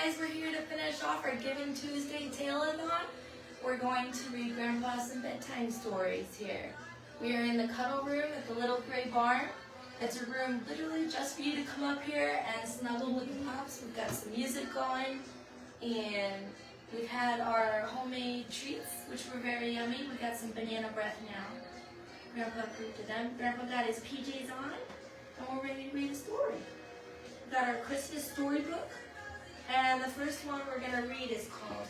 guys, we're here to finish off our Giving Tuesday Tale-a-thon. We're going to read Grandpa some bedtime stories here. We are in the cuddle room at the little gray barn. It's a room literally just for you to come up here and snuggle with the pups. We've got some music going, and we've had our homemade treats, which were very yummy. We got some banana breath now. Grandpa approved of them. Grandpa got his PJs on, and we're ready to read a story. We've got our Christmas storybook, and the first one we're going to read is called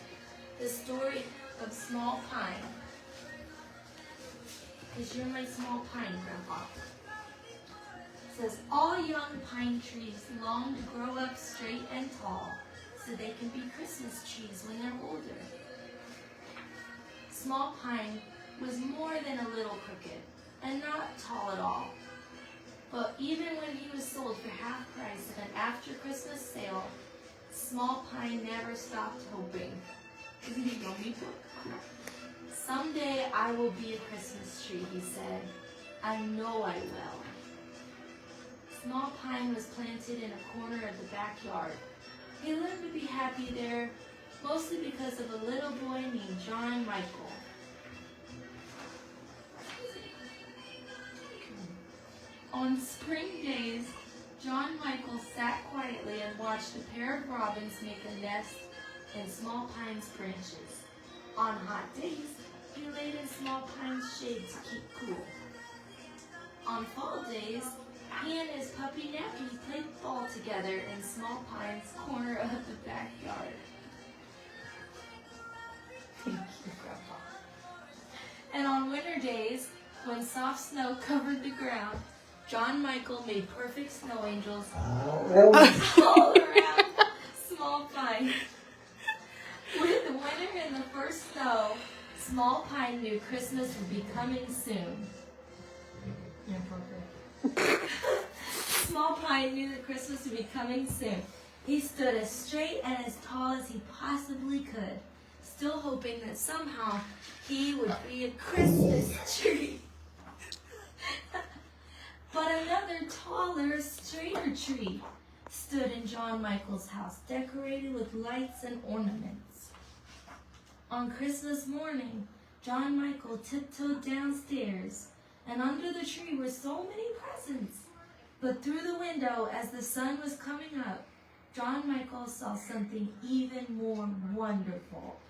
The Story of Small Pine. Because you're my small pine, Grandpa. It says, all young pine trees long to grow up straight and tall so they can be Christmas trees when they're older. Small Pine was more than a little crooked and not tall at all. But even when he was sold for half price at an after Christmas sale, Small Pine never stopped hoping. Isn't he yummy? Someday I will be a Christmas tree, he said. I know I will. Small Pine was planted in a corner of the backyard. He learned to be happy there, mostly because of a little boy named John Michael. On spring days, John Michael sat quietly and watched a pair of robins make a nest in Small Pine's branches. On hot days, he laid in Small Pine's shade to keep cool. On fall days, he and his puppy Nappy played ball together in Small Pine's corner of the backyard. Thank you, Grandpa. And on winter days, when soft snow covered the ground, John Michael made perfect snow angels all around Small Pine. With the winter and the first snow, Small Pine knew Christmas would be coming soon. Small Pine knew that Christmas would be coming soon. He stood as straight and as tall as he possibly could, still hoping that somehow he would be a Christmas tree. But another taller, straighter tree stood in John Michael's house, decorated with lights and ornaments. On Christmas morning, John Michael tiptoed downstairs, and under the tree were so many presents. But through the window, as the sun was coming up, John Michael saw something even more wonderful.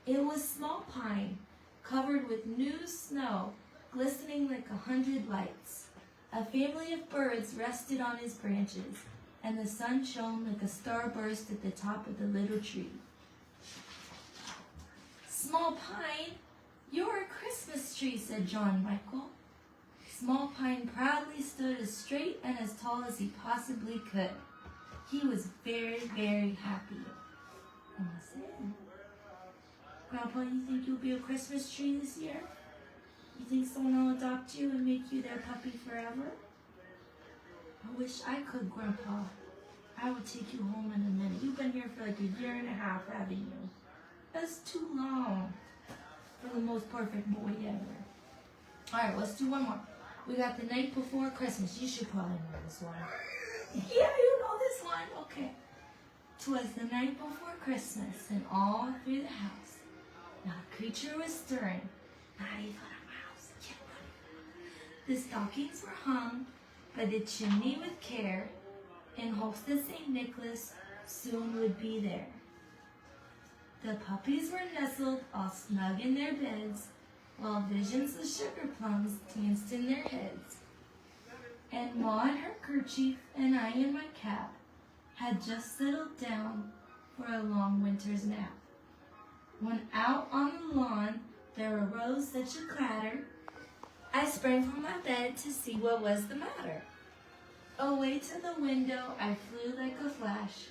It was Small Pine, covered with new snow, glistening like 100 lights. A family of birds rested on his branches, and the sun shone like a starburst at the top of the little tree. Small Pine, you're a Christmas tree, said John Michael. Small Pine proudly stood as straight and as tall as he possibly could. He was very, very happy. And I said, Grandpa, you think you'll be a Christmas tree this year? You think someone will adopt you and make you their puppy forever? I wish I could, Grandpa. I will take you home in a minute. You've been here for like a year and a half, haven't you? That's too long for the most perfect boy ever. All right, let's do one more. We got The Night Before Christmas. You should probably know this one. Yeah, you know this one. Okay. 'Twas the night before Christmas, and all through the house, not a creature was stirring, not even a mouse. The stockings were hung by the chimney with care, in hopes that St. Nicholas soon would be there. The puppies were nestled all snug in their beds, while visions of sugar plums danced in their heads. And Ma in her kerchief and I in my cap had just settled down for a long winter's nap. When out on the lawn there arose such a clatter, I sprang from my bed to see what was the matter. Away to the window I flew like a flash,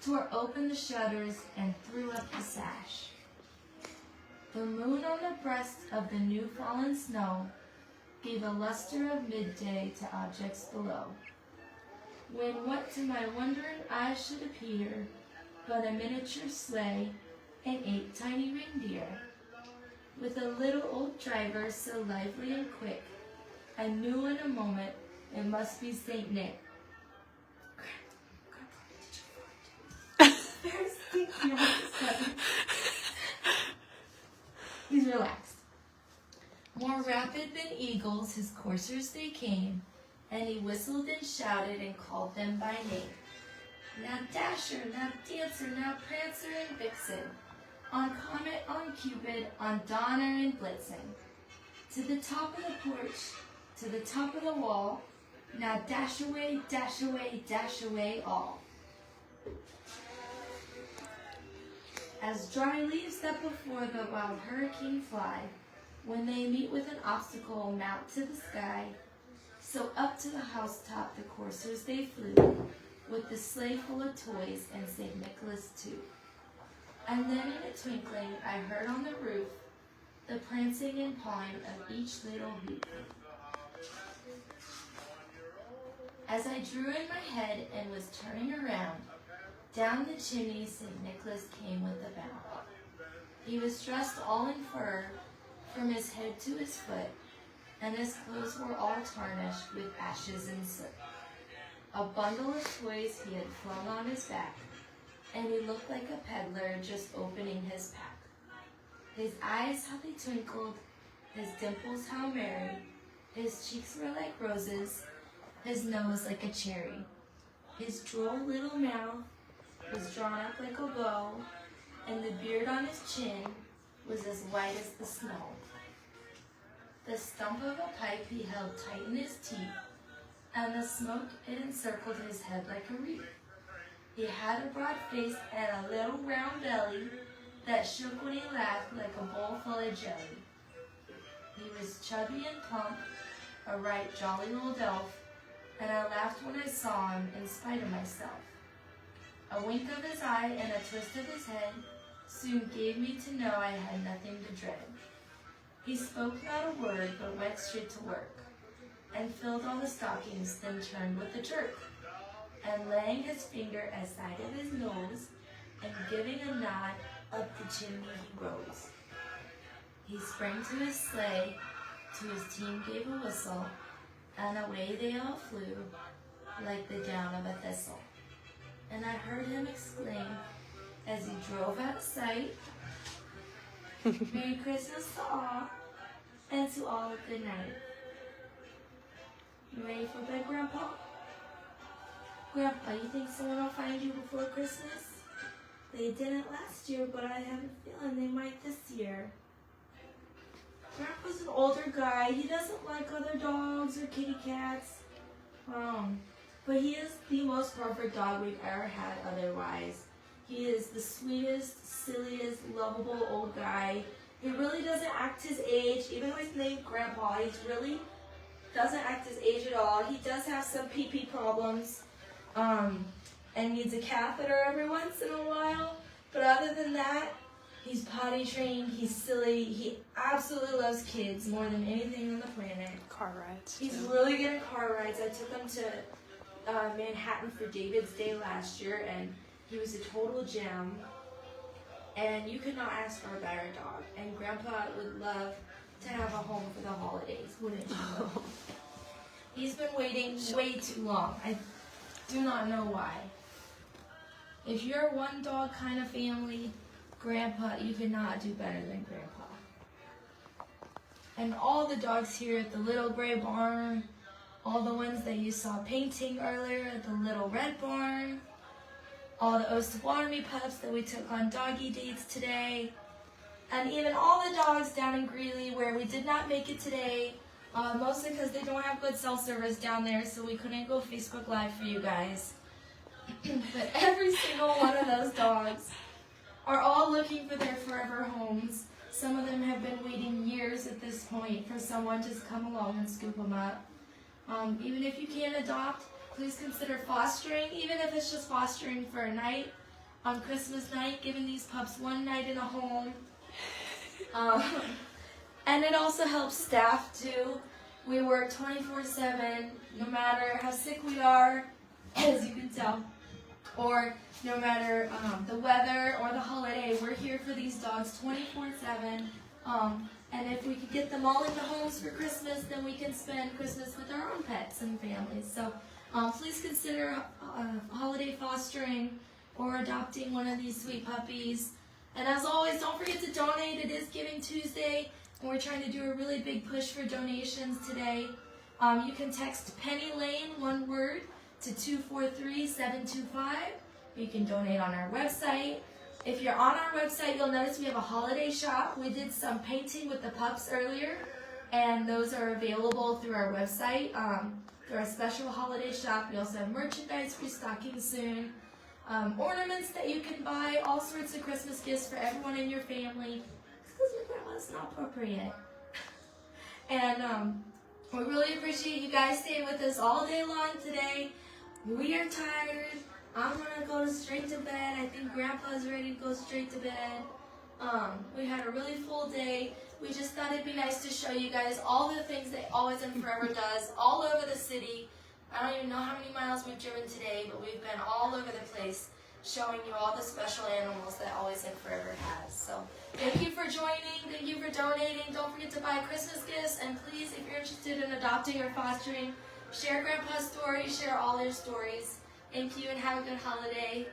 tore open the shutters and threw up the sash. The moon on the breast of the new fallen snow gave a luster of midday to objects below, when what to my wondering eyes should appear but a miniature sleigh and 8 tiny reindeer, with a little old driver so lively and quick, I knew in a moment it must be St. Nick. had been eagles, his coursers they came, and he whistled and shouted and called them by name. Now Dasher, now Dancer, now Prancer and Vixen, on Comet, on Cupid, on Donner and Blitzen. To the top of the porch, to the top of the wall, now dash away, dash away, dash away all. As dry leaves that before the wild hurricane fly, when they meet with an obstacle, mount to the sky, so up to the housetop the coursers they flew, with the sleigh full of toys and St. Nicholas too. And then in a twinkling I heard on the roof the prancing and pawing of each little hoof. As I drew in my head and was turning around, down the chimney St. Nicholas came with a bound. He was dressed all in fur, from his head to his foot, and his clothes were all tarnished with ashes and soot. A bundle of toys he had flung on his back, and he looked like a peddler just opening his pack. His eyes, how they twinkled, his dimples, how merry, his cheeks were like roses, his nose like a cherry. His droll little mouth was drawn up like a bow, and the beard on his chin was as white as the snow. The stump of a pipe he held tight in his teeth, and the smoke it encircled his head like a wreath. He had a broad face and a little round belly that shook when he laughed like a bowl full of jelly. He was chubby and plump, a right jolly old elf, and I laughed when I saw him in spite of myself. A wink of his eye and a twist of his head soon gave me to know I had nothing to dread. He spoke not a word, but went straight to work, and filled all the stockings, then turned with a jerk, and laying his finger aside of his nose, and giving a nod, up the chimney he rose. He sprang to his sleigh, to his team gave a whistle, and away they all flew, like the down of a thistle. And I heard him exclaim, as he drove out of sight, Merry Christmas to all, and to all a good night. You ready for bed, Grandpa? Grandpa, you think someone will find you before Christmas? They didn't last year, but I have a feeling they might this year. Grandpa's an older guy. He doesn't like other dogs or kitty cats. But he is the most perfect dog we've ever had otherwise. He is the sweetest, silliest, lovable old guy. He really doesn't act his age. Even though he's named Grandpa, he really doesn't act his age at all. He does have some pee-pee problems and needs a catheter every once in a while. But other than that, he's potty trained, he's silly, he absolutely loves kids more than anything on the planet. Car rides. He's really good at car rides. I took him to Manhattan for David's Day last year, and he was a total gem. And you could not ask for a better dog. And Grandpa would love to have a home for the holidays, wouldn't you? He's been waiting way too long. I do not know why. If you're a one dog kind of family, Grandpa, you could not do better than Grandpa. And all the dogs here at the Little Gray Barn, all the ones that you saw painting earlier at the Little Red Barn, all the Osawatomie pups that we took on doggy dates today, and even all the dogs down in Greeley where we did not make it today, mostly because they don't have good cell service down there, so we couldn't go Facebook Live for you guys. But every single one of those dogs are all looking for their forever homes. Some of them have been waiting years at this point for someone to come along and scoop them up. Even if you can't adopt, please consider fostering, even if it's just fostering for a night on Christmas night, giving these pups one night in a home. And it also helps staff too. We work 24/7, no matter how sick we are, as you can tell, or no matter the weather or the holiday, we're here for these dogs 24/7. And if we could get them all into homes for Christmas, then we can spend Christmas with our own pets and families. So please consider holiday fostering or adopting one of these sweet puppies. And as always, don't forget to donate. It is Giving Tuesday. We're trying to do a really big push for donations today. You can text Penny Lane, one word, to 243-725. You can donate on our website. If you're on our website, you'll notice we have a holiday shop. We did some painting with the pups earlier, and those are available through our website, through our special holiday shop. We also have merchandise restocking soon, ornaments that you can buy, all sorts of Christmas gifts for everyone in your family. Excuse me, Grandma, it's not appropriate. And we really appreciate you guys staying with us all day long today. We are tired. I'm gonna go straight to bed. I think Grandpa's ready to go straight to bed. We had a really full day. We just thought it'd be nice to show you guys all the things that Always and Furever does all over the city. I don't even know how many miles we've driven today, but we've been all over the place showing you all the special animals that Always and Furever has. So thank you for joining. Thank you for donating. Don't forget to buy Christmas gifts. And please, if you're interested in adopting or fostering, share Grandpa's story, share all their stories. Thank you and have a good holiday.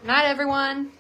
Night, everyone.